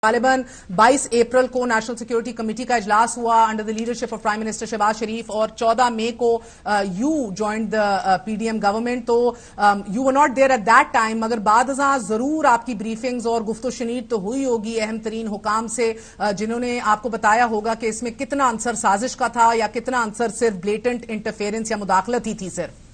गालिबन 22 अप्रैल को national security committee का इजलास हुआ under the leadership of prime minister Shahbaz Sharif और 14 मई को you joined the PDM government. तो you were not there at that time, मगर बाद जरूर आपकी ब्रीफिंग्स और गुफ्तो शनीद तो हुई होगी अहम तरीन हुकाम से, जिन्होंने आपको बताया होगा कि इसमें कितना अंसर साजिश का था या कितना अंसर सिर्फ ब्लेटेंट इंटरफेरेंस या मुदाखलत ही थी सिर्फ।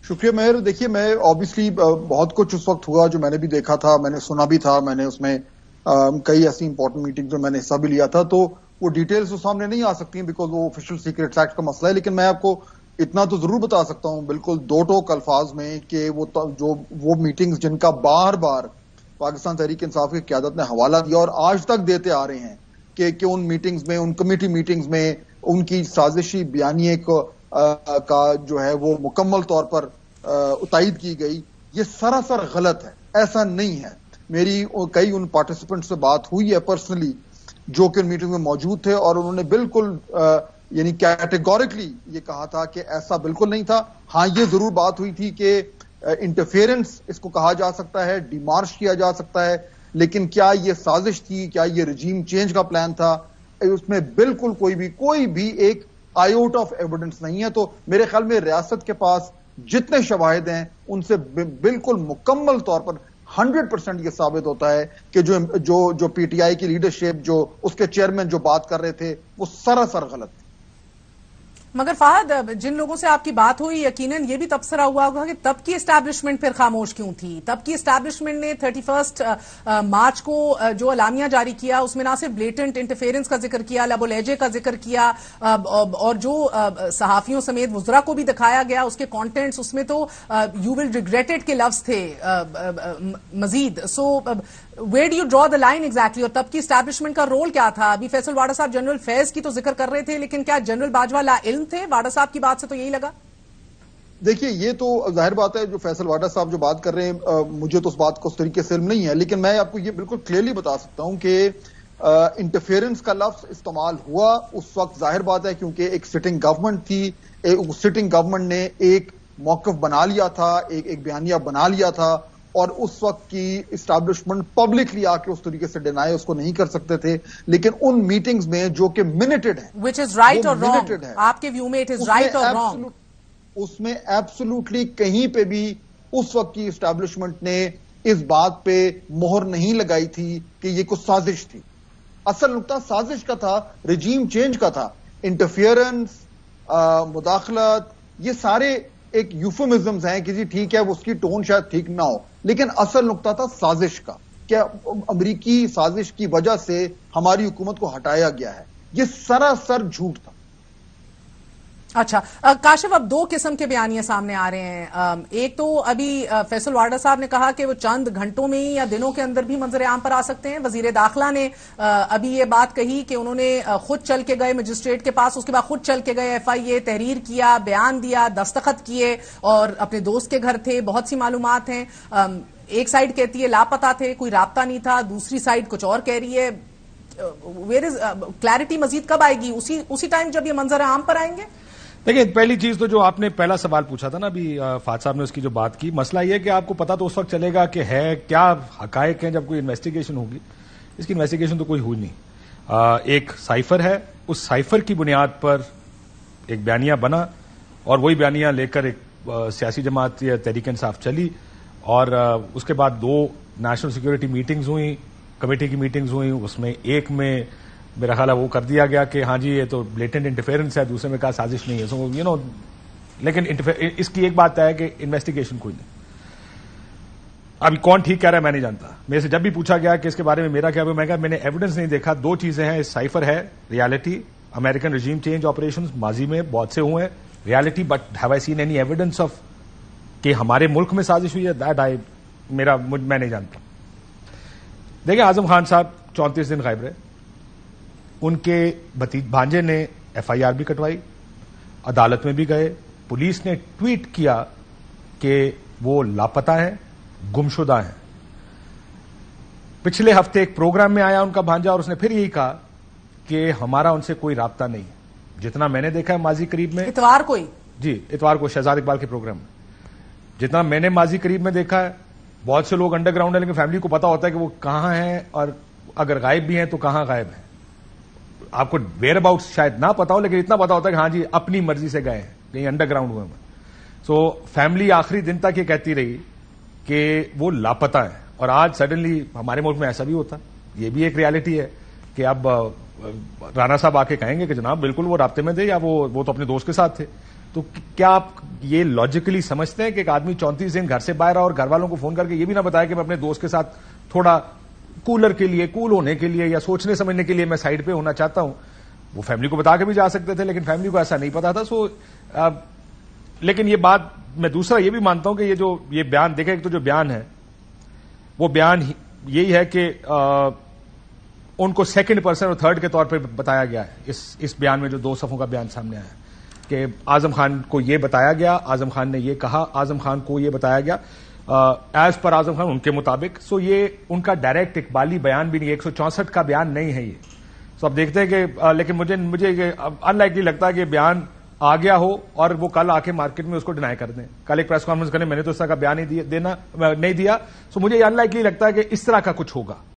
शुक्रिया मेहर। देखिए, मैं ऑब्वियसली बहुत कुछ उस वक्त हुआ जो मैंने भी देखा था, मैंने सुना भी था, मैंने उसमें कई ऐसी इंपॉर्टेंट मीटिंग में मैंने हिस्सा भी लिया था, तो वो डिटेल्स तो सामने नहीं आ सकती बिकॉज वो ऑफिशियल सीक्रेट्स एक्ट का मसला है। लेकिन मैं आपको इतना तो जरूर बता सकता हूं बिल्कुल दो टोक अल्फाज में कि वो मीटिंग्स जिनका बार बार पाकिस्तान तहरीक इंसाफ की क़यादत ने हवाला दिया और आज तक देते आ रहे हैं कि उन मीटिंग्स में, उन कमेटी मीटिंग्स में उनकी साजिशी बयानिए का जो है वो मुकम्मल तौर पर तायद की गई, ये सरासर गलत है। ऐसा नहीं है। मेरी कई उन पार्टिसिपेंट से बात हुई है पर्सनली जो कि उन मीटिंग में मौजूद थे और उन्होंने बिल्कुल यानी कैटेगोरिकली ये कहा था कि ऐसा बिल्कुल नहीं था। हाँ, ये जरूर बात हुई थी कि इंटरफेरेंस इसको कहा जा सकता है, डिमार्श किया जा सकता है, लेकिन क्या ये साजिश थी, क्या ये रजीम चेंज का प्लान था, उसमें बिल्कुल कोई भी एक आयोट ऑफ एविडेंस नहीं है। तो मेरे ख्याल में रियासत के पास जितने शवाहिद हैं उनसे बिल्कुल मुकम्मल तौर पर 100% ये साबित होता है कि जो पीटीआई की लीडरशिप, जो उसके चेयरमैन जो बात कर रहे थे, वो सरासर गलत थी। मगर फहद, जिन लोगों से आपकी बात हुई यकीनन ये भी तबसरा हुआ होगा कि तब की एस्टैब्लिशमेंट फिर खामोश क्यों थी। तब की एस्टैब्लिशमेंट ने 31 मार्च को जो अलामिया जारी किया उसमें ना सिर्फ ब्लेटेंट इंटरफेरेंस का जिक्र किया, लबोलहजे का जिक्र किया और जो सहाफियों समेत वुज़रा को भी दिखाया गया उसके कॉन्टेंट्स, उसमें तो यू विल रिग्रेट इट के लफ्ज थे Majeed. So where do you draw the line exactly, और तब की एस्टैब्लिशमेंट का रोल क्या था? अभी फैसल वाडा साहब जनरल फैज की तो जिक्र कर रहे थे, लेकिन क्या जनरल बाजवा ला इल्म थे? वाडा साहब की बात से तो यही लगा। देखिए, ये तो जाहिर बात है जो फैसल वाडा साहब जो बात कर रहे हैं, मुझे तो उस बात को उस तरीके से इल्म नहीं है, लेकिन मैं आपको ये बिल्कुल क्लियरली बता सकता हूं कि इंटरफेरेंस का लफ्ज इस्तेमाल हुआ उस वक्त। जाहिर बात है क्योंकि एक सिटिंग गवर्नमेंट थी, सिटिंग गवर्नमेंट ने एक मौकफ बना लिया था, एक बयानिया बना लिया था, और उस वक्त की इस्टेब्लिशमेंट पब्लिकली आके उस तरीके से डिनाई उसको नहीं कर सकते थे। लेकिन उन मीटिंग्स में जो कि मिनिटेड है, व्हिच इज राइट और रॉन्ग, आपके व्यू में इट इज राइट और रॉन्ग, उसमें एब्सोल्युटली कहीं पे भी उस वक्त की इस्टेब्लिशमेंट ने इस बात पे मोहर नहीं लगाई थी कि ये कुछ साजिश थी। असल नुकता साजिश का था, रजीम चेंज का था। इंटरफियरेंस, मुदाखलत, ये सारे एक यूफेमिज्म्स हैं कि जी ठीक है, वो उसकी टोन शायद ठीक ना हो, लेकिन असल नुकता था साजिश का। क्या अमरीकी साजिश की वजह से हमारी हुकूमत को हटाया गया है, ये सरासर झूठ था। अच्छा काशिफ, अब दो किस्म के बयानियां सामने आ रहे हैं। एक तो अभी फैसल वाडा साहब ने कहा कि वो चंद घंटों में ही या दिनों के अंदर भी मंजर आम पर आ सकते हैं। वजीर दाखिला ने अभी ये बात कही कि उन्होंने खुद चल के गए मजिस्ट्रेट के पास, उसके बाद खुद चल के गए FIA तहरीर किया, बयान दिया, दस्तखत किए और अपने दोस्त के घर थे। बहुत सी मालूमात हैं, एक साइड कहती है लापता थे, कोई राब्ता नहीं था, दूसरी साइड कुछ और कह रही है। वेयर इज क्लैरिटी मजीद कब आएगी? उसी टाइम जब ये मंजर आम पर आएंगे? देखिए, पहली चीज तो जो आपने पहला सवाल पूछा था ना अभी फाद साहब ने, उसकी जो बात की, मसला ये है कि आपको पता तो उस वक्त चलेगा कि है क्या हकायक है जब कोई इन्वेस्टिगेशन होगी। इसकी इन्वेस्टिगेशन तो कोई हुई नहीं। एक साइफर है, उस साइफर की बुनियाद पर एक बयानिया बना और वही बयानिया लेकर एक सियासी जमात या तहरीक इंसाफ चली और उसके बाद 2 नेशनल सिक्योरिटी मीटिंग्स हुई, कमेटी की मीटिंग्स हुई। उसमें एक में मेरा ख्याल है वो कर दिया गया कि हाँ जी ये तो ब्लेटेंट इंटरफेरेंस है, दूसरे में कहा साजिश नहीं है। सो लेकिन इसकी एक बात है कि इन्वेस्टिगेशन कोई नहीं। अभी कौन ठीक कह रहा है मैं नहीं जानता। मेरे से जब भी पूछा गया कि इसके बारे में मेरा क्या, मैं कहा मैंने एविडेंस नहीं देखा। 2 चीजें हैं, साइफर है रियलिटी, अमेरिकन रजीम चेंज ऑपरेशन माजी में बहुत से हुए हैं reality, but have I seen any evidence of कि हमारे मुल्क में साजिश हुई है? दैट मैं नहीं जानता। देखिए, आजम खान साहब 34 दिन गायब रहे, उनके भांजे ने FIR भी कटवाई, अदालत में भी गए, पुलिस ने ट्वीट किया कि वो लापता है, गुमशुदा है। पिछले हफ्ते एक प्रोग्राम में आया उनका भांजा और उसने फिर यही कहा कि हमारा उनसे कोई राब्ता नहीं। जितना मैंने देखा है माजी करीब में, इतवार को शहजाद इकबाल के प्रोग्राम में, जितना मैंने माजी करीब में देखा है بہت سے لوگ انڈر گراؤنڈ ہیں لیکن فیملی کو پتا ہوتا ہے کہ وہ کہاں ہیں اور اگر غائب بھی ہیں تو کہاں غائب ہیں. آپ کو ویئر اباؤٹ شاید نہ پتا ہو لیکن اتنا پتا ہوتا ہے کہ ہاں جی اپنی مرضی سے گئے ہیں کہیں انڈر گراؤنڈ ہوئے ہیں. سو فیملی آخری دن تک یہ کہتی رہی کہ وہ لاپتہ ہیں. اور آج سڈنلی ہمارے ملک میں ایسا بھی ہوتا, یہ بھی ایک ریالٹی ہے کہ اب رانا صاحب آ کے کہیں گے کہ جناب بالکل وہ رابطے میں تھے یا وہ تو اپنے دوست کے ساتھ تھے. تو کیا آپ یہ لاجیکلی سمجھتے ہیں کہ ایک آدمی 34 دن گھر سے باہر آ اور گھر والوں کو فون کر کے یہ بھی نہ بتایا کہ میں اپنے دوست کے ساتھ تھوڑا کولر کے لیے, کول ہونے کے لیے یا سوچنے سمجھنے کے لیے میں سائڈ پہ ہونا چاہتا ہوں؟ وہ فیملی کو بتا کے بھی جا سکتے تھے لیکن فیملی کو ایسا نہیں پتا تھا. سو لیکن یہ بات میں دوسرا یہ بھی مانتا ہوں کہ یہ بیان دیکھیں, ایک تو جو بیان ہے وہ بیان یہی ہے کہ ان کو سیکنڈ پرسن اور تھرڈ کے طور پہ بتایا گیا ہے اس بیان میں, جو 2 صفحوں کا بیان سامنے آیا ہے کہ اعظم خان کو یہ بتایا گیا, اعظم خان نے یہ کہا, اعظم خان کو یہ بتایا گیا ایز پر اعظم خان ان کے مطابق. سو یہ ان کا ڈائریکٹ اقبالی بیان بھی نہیں, 164 کا بیان نہیں ہے یہ. سو اب دیکھتے ہیں کہ لیکن مجھے ان لائکلی لگتا ہے کہ بیان آ گیا ہو اور وہ کل آ کے مارکیٹ میں اس کو ڈینائی کر دیں, کل ایک پریس کانفرنس کریں میں نے تو اس طرح کا بیان نہیں دیا. سو مجھے یہ ان لائکلی لگتا ہے کہ اس طرح کا کچھ ہوگا.